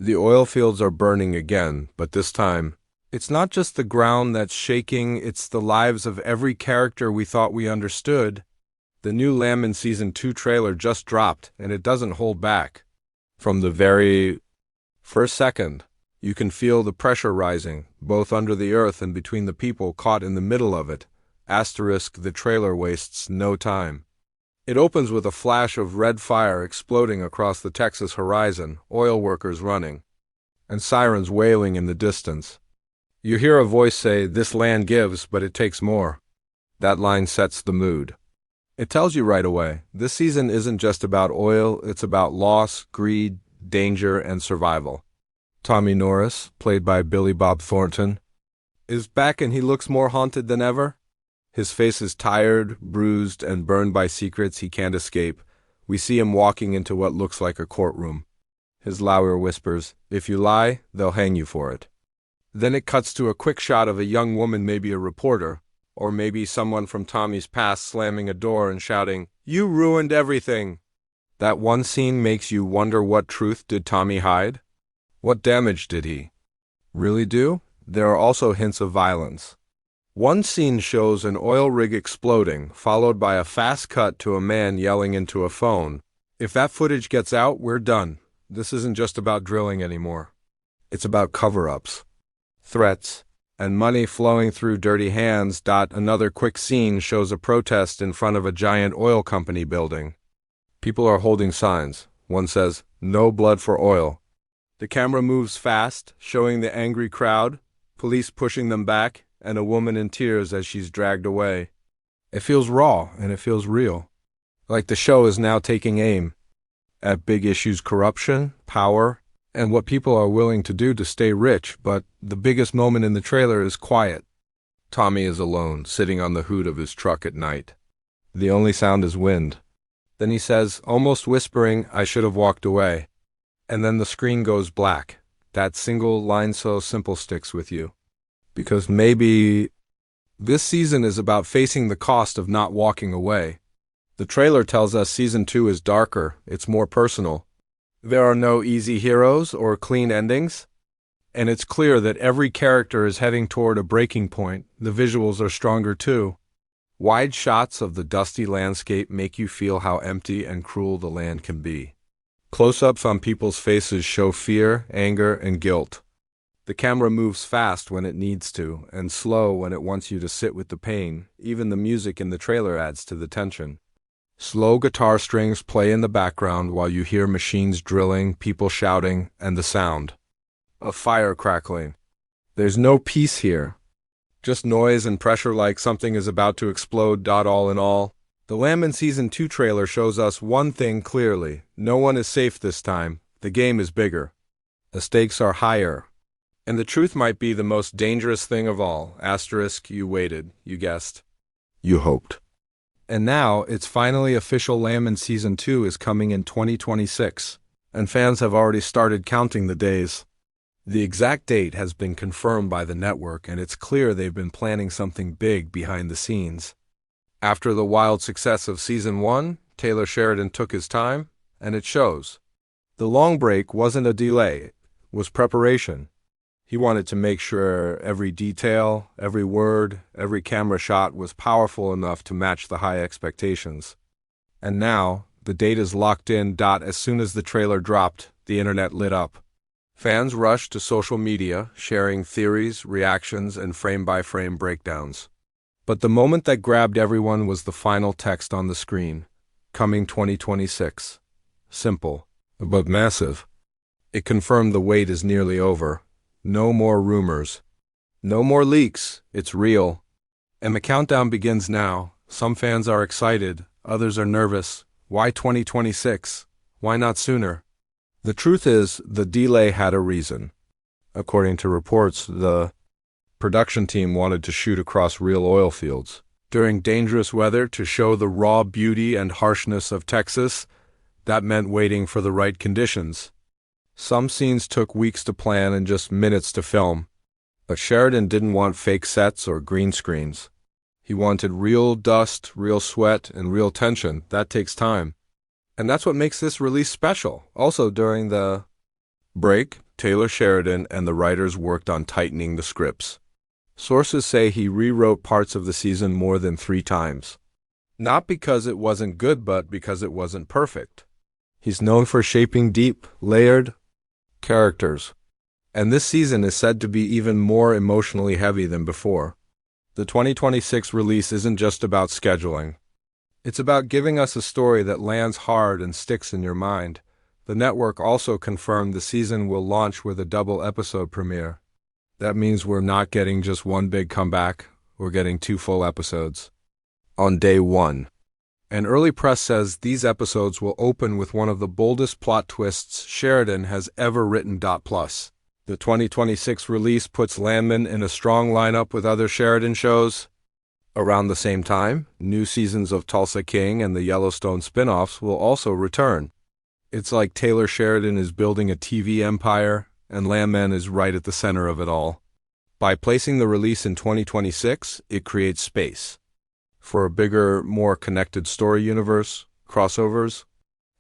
The oil fields are burning again, but this time, it's not just the ground that's shaking, it's the lives of every character we thought we understood. The new Landman Season 2 trailer just dropped, and it doesn't hold back. From the very first second, you can feel the pressure rising, both under the earth and between the people caught in the middle of it. Asterisk, the trailer wastes no time. It opens with a flash of red fire exploding across the Texas horizon, oil workers running, and sirens wailing in the distance. You hear a voice say, "This land gives, but it takes more." That line sets the mood. It tells you right away, this season isn't just about oil, it's about loss, greed, danger, and survival. Tommy Norris, played by Billy Bob Thornton, is back and he looks more haunted than ever. His face is tired, bruised, and burned by secrets he can't escape. We see him walking into what looks like a courtroom. His lawyer whispers, "If you lie, they'll hang you for it." Then it cuts to a quick shot of a young woman, maybe a reporter, or maybe someone from Tommy's past slamming a door and shouting, "You ruined everything!" That one scene makes you wonder, what truth did Tommy hide? What damage did he really do? There are also hints of violence. One scene shows an oil rig exploding, followed by a fast cut to a man yelling into a phone. If that footage gets out, we're done. This isn't just about drilling anymore. It's about cover-ups, threats, and money flowing through dirty hands. Another quick scene shows a protest in front of a giant oil company building. People are holding signs. One says, "No blood for oil." The camera moves fast, showing the angry crowd, police pushing them back, and a woman in tears as she's dragged away. It feels raw, and it feels real. Like the show is now taking aim at big issues: corruption, power, and what people are willing to do to stay rich. But the biggest moment in the trailer is quiet. Tommy is alone, sitting on the hood of his truck at night. The only sound is wind. Then he says, almost whispering, "I should have walked away." And then the screen goes black. That single line so simple sticks with you. Because maybe this season is about facing the cost of not walking away. The trailer tells us Season 2 is darker, it's more personal. There are no easy heroes or clean endings. And it's clear that every character is heading toward a breaking point. The visuals are stronger too. Wide shots of the dusty landscape make you feel how empty and cruel the land can be. Close-ups on people's faces show fear, anger, and guilt. The camera moves fast when it needs to, and slow when it wants you to sit with the pain. Even the music in the trailer adds to the tension. Slow guitar strings play in the background while you hear machines drilling, people shouting, and the sound of fire crackling. There's no peace here. Just noise and pressure, like something is about to explode. All in all, the Landman Season 2 trailer shows us one thing clearly. No one is safe this time. The game is bigger. The stakes are higher. And the truth might be the most dangerous thing of all. Asterisk, you waited, you guessed, you hoped. And now, it's finally official. Landman Season 2 is coming in 2026, and fans have already started counting the days. The exact date has been confirmed by the network, and it's clear they've been planning something big behind the scenes. After the wild success of Season 1, Taylor Sheridan took his time, and it shows. The long break wasn't a delay, it was preparation. He wanted to make sure every detail, every word, every camera shot was powerful enough to match the high expectations. And now, the date is locked in. As soon as the trailer dropped, the internet lit up. Fans rushed to social media, sharing theories, reactions, and frame-by-frame breakdowns. But the moment that grabbed everyone was the final text on the screen. Coming 2026. Simple, but massive. It confirmed the wait is nearly over. No more rumors. No more leaks. It's real. And the countdown begins now. Some fans are excited. Others are nervous. Why 2026? Why not sooner? The truth is, the delay had a reason. According to reports, the production team wanted to shoot across real oil fields during dangerous weather to show the raw beauty and harshness of Texas. That meant waiting for the right conditions. Some scenes took weeks to plan and just minutes to film. But Sheridan didn't want fake sets or green screens. He wanted real dust, real sweat, and real tension. That takes time. And that's what makes this release special. Also, during the break, Taylor Sheridan and the writers worked on tightening the scripts. Sources say he rewrote parts of the season more than 3 times. Not because it wasn't good, but because it wasn't perfect. He's known for shaping deep, layered characters. And this season is said to be even more emotionally heavy than before. The 2026 release isn't just about scheduling. It's about giving us a story that lands hard and sticks in your mind. The network also confirmed the season will launch with a double episode premiere. That means we're not getting just one big comeback, we're getting 2 full episodes. On day 1. An early press says these episodes will open with one of the boldest plot twists Sheridan has ever written. Plus, the 2026 release puts Landman in a strong lineup with other Sheridan shows. Around the same time, new seasons of Tulsa King and the Yellowstone spin-offs will also return. It's like Taylor Sheridan is building a TV empire, and Landman is right at the center of it all. By placing the release in 2026, it creates space for a bigger, more connected story universe, crossovers,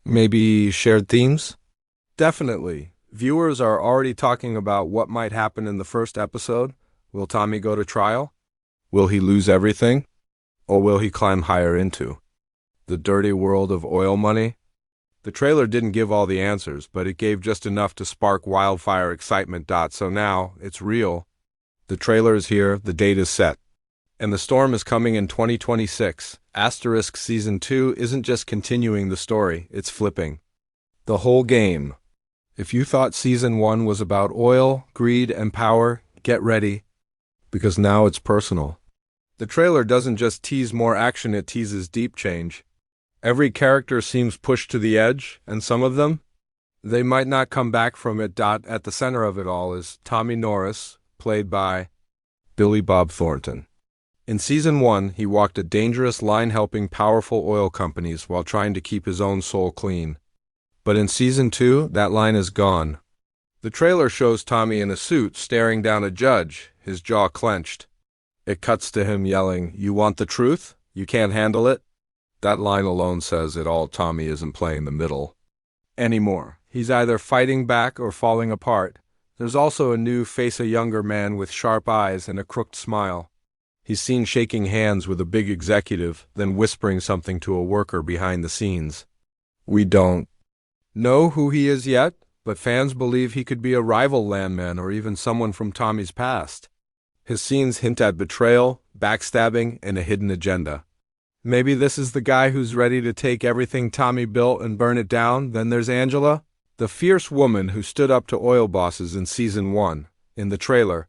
maybe shared themes? Definitely. Viewers are already talking about what might happen in the first episode. Will Tommy go to trial? Will he lose everything? Or will he climb higher into the dirty world of oil money? The trailer didn't give all the answers, but it gave just enough to spark wildfire excitement. So now, it's real. The trailer is here, the date is set. And the storm is coming in 2026. Asterisk Season 2 isn't just continuing the story, it's flipping the whole game. If you thought Season 1 was about oil, greed, and power, get ready, because now it's personal. The trailer doesn't just tease more action, it teases deep change. Every character seems pushed to the edge, and some of them, they might not come back from it. At the center of it all is Tommy Norris, played by Billy Bob Thornton. In Season 1, he walked a dangerous line helping powerful oil companies while trying to keep his own soul clean. But in Season 2, that line is gone. The trailer shows Tommy in a suit staring down a judge, his jaw clenched. It cuts to him yelling, "You want the truth? You can't handle it?" That line alone says it all. Tommy isn't playing the middle anymore. He's either fighting back or falling apart. There's also a new face, a younger man with sharp eyes and a crooked smile. He's seen shaking hands with a big executive, then whispering something to a worker behind the scenes. We don't know who he is yet, but fans believe he could be a rival Landman or even someone from Tommy's past. His scenes hint at betrayal, backstabbing, and a hidden agenda. Maybe this is the guy who's ready to take everything Tommy built and burn it down. Then there's Angela, the fierce woman who stood up to oil bosses in Season 1. In the trailer,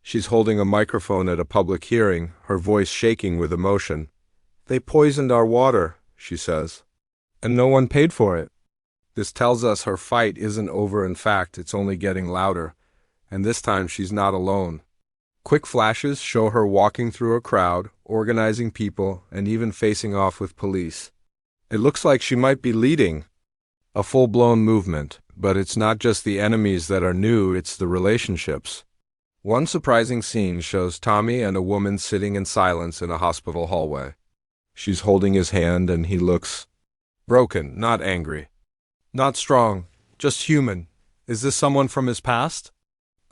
she's holding a microphone at a public hearing, her voice shaking with emotion. "They poisoned our water," she says, "and no one paid for it." This tells us her fight isn't over. In fact, it's only getting louder. And this time she's not alone. Quick flashes show her walking through a crowd, organizing people, and even facing off with police. It looks like she might be leading a full-blown movement, but it's not just the enemies that are new, it's the relationships. One surprising scene shows Tommy and a woman sitting in silence in a hospital hallway. She's holding his hand and he looks broken, not angry, not strong, just human. Is this someone from his past?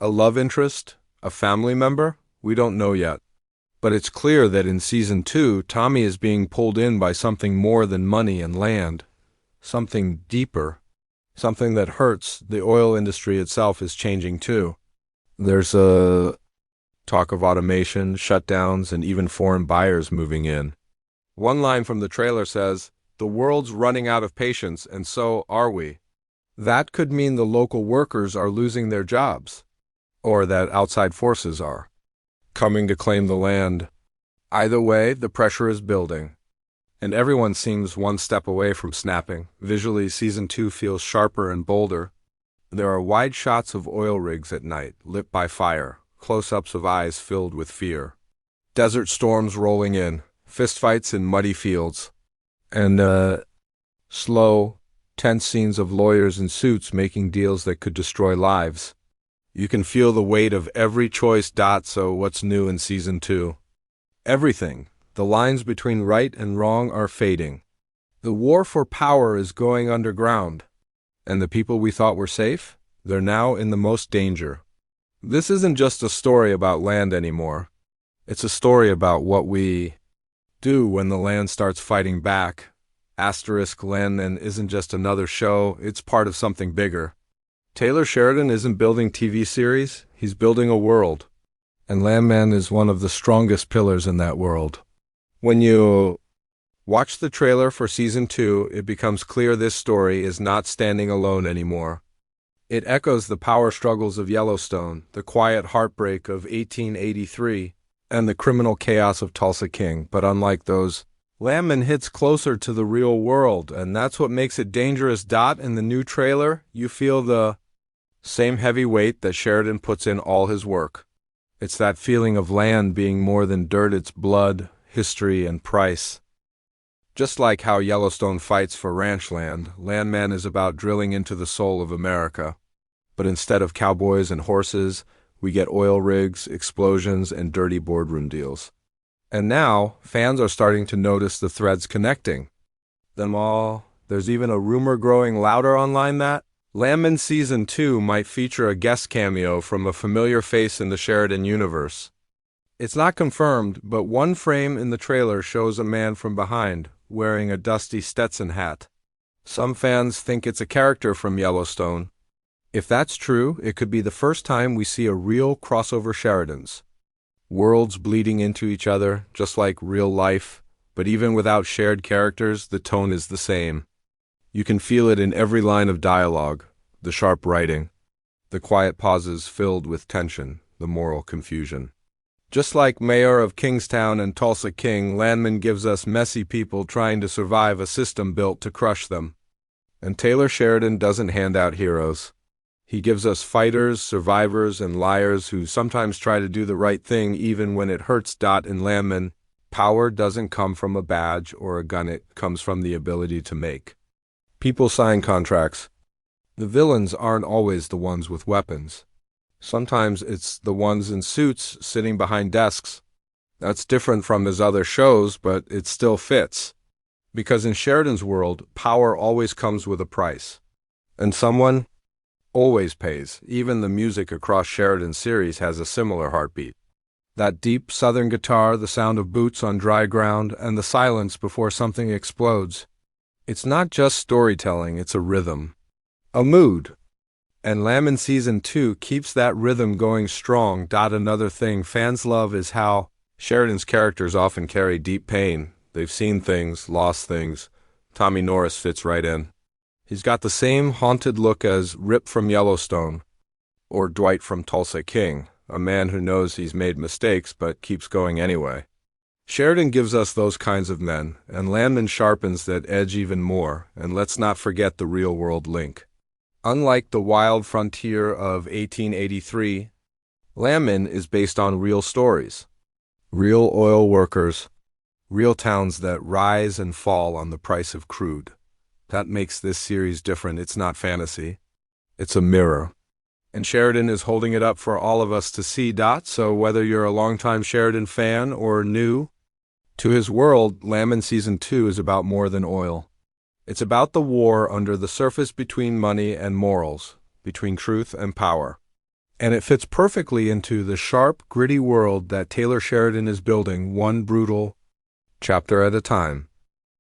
A love interest? A family member? We don't know yet. But it's clear that in Season 2, Tommy is being pulled in by something more than money and land. Something deeper. Something that hurts. The oil industry itself is changing too. There's a talk of automation, shutdowns, and even foreign buyers moving in. One line from the trailer says, "The world's running out of patience, and so are we." That could mean the local workers are losing their jobs, or that outside forces are coming to claim the land. Either way, the pressure is building, and everyone seems one step away from snapping. Visually, Season 2 feels sharper and bolder. There are wide shots of oil rigs at night, lit by fire, close-ups of eyes filled with fear. Desert storms rolling in, fistfights in muddy fields, and slow, tense scenes of lawyers in suits making deals that could destroy lives. You can feel the weight of every choice. So what's new in Season 2? Everything. The lines between right and wrong are fading. The war for power is going underground. And the people we thought were safe? They're now in the most danger. This isn't just a story about land anymore. It's a story about what we do when the land starts fighting back. Landman isn't just another show, it's part of something bigger. Taylor Sheridan isn't building TV series, he's building a world. And Landman is one of the strongest pillars in that world. When you watch the trailer for Season 2, it becomes clear this story is not standing alone anymore. It echoes the power struggles of Yellowstone, the quiet heartbreak of 1883, and the criminal chaos of Tulsa King. But unlike those, Landman hits closer to the real world, and that's what makes it dangerous. In the new trailer, you feel the same heavy weight that Sheridan puts in all his work. It's that feeling of land being more than dirt, it's blood, history, and price. Just like how Yellowstone fights for ranch land, Landman is about drilling into the soul of America. But instead of cowboys and horses, we get oil rigs, explosions, and dirty boardroom deals. And now, fans are starting to notice the threads connecting them all. There's even a rumor growing louder online that Landman Season 2 might feature a guest cameo from a familiar face in the Sheridan Universe. It's not confirmed, but one frame in the trailer shows a man from behind, wearing a dusty Stetson hat. Some fans think it's a character from Yellowstone. If that's true, it could be the first time we see a real crossover Sheridans. Worlds bleeding into each other, just like real life, but even without shared characters, the tone is the same. You can feel it in every line of dialogue, the sharp writing, the quiet pauses filled with tension, the moral confusion. Just like Mayor of Kingstown and Tulsa King, Landman gives us messy people trying to survive a system built to crush them. And Taylor Sheridan doesn't hand out heroes. He gives us fighters, survivors, and liars who sometimes try to do the right thing even when it hurts. In Landman, power doesn't come from a badge or a gun, it comes from the ability to make. People sign contracts. The villains aren't always the ones with weapons. Sometimes it's the ones in suits sitting behind desks. That's different from his other shows, but it still fits. Because in Sheridan's world, power always comes with a price. And someone always pays. Even the music across Sheridan's series has a similar heartbeat. That deep southern guitar, the sound of boots on dry ground, and the silence before something explodes. It's not just storytelling, it's a rhythm. A mood. And Landman Season 2 keeps that rhythm going strong. Another thing fans love is how Sheridan's characters often carry deep pain. They've seen things, lost things. Tommy Norris fits right in. He's got the same haunted look as Rip from Yellowstone, or Dwight from Tulsa King, a man who knows he's made mistakes but keeps going anyway. Sheridan gives us those kinds of men, and Landman sharpens that edge even more, and let's not forget the real-world link. Unlike the wild frontier of 1883, Landman is based on real stories. Real oil workers, real towns that rise and fall on the price of crude. That makes this series different. It's not fantasy. It's a mirror. And Sheridan is holding it up for all of us to see. So whether you're a longtime Sheridan fan or new to his world, Landman Season 2 is about more than oil. It's about the war under the surface between money and morals, between truth and power. And it fits perfectly into the sharp, gritty world that Taylor Sheridan is building, one brutal chapter at a time.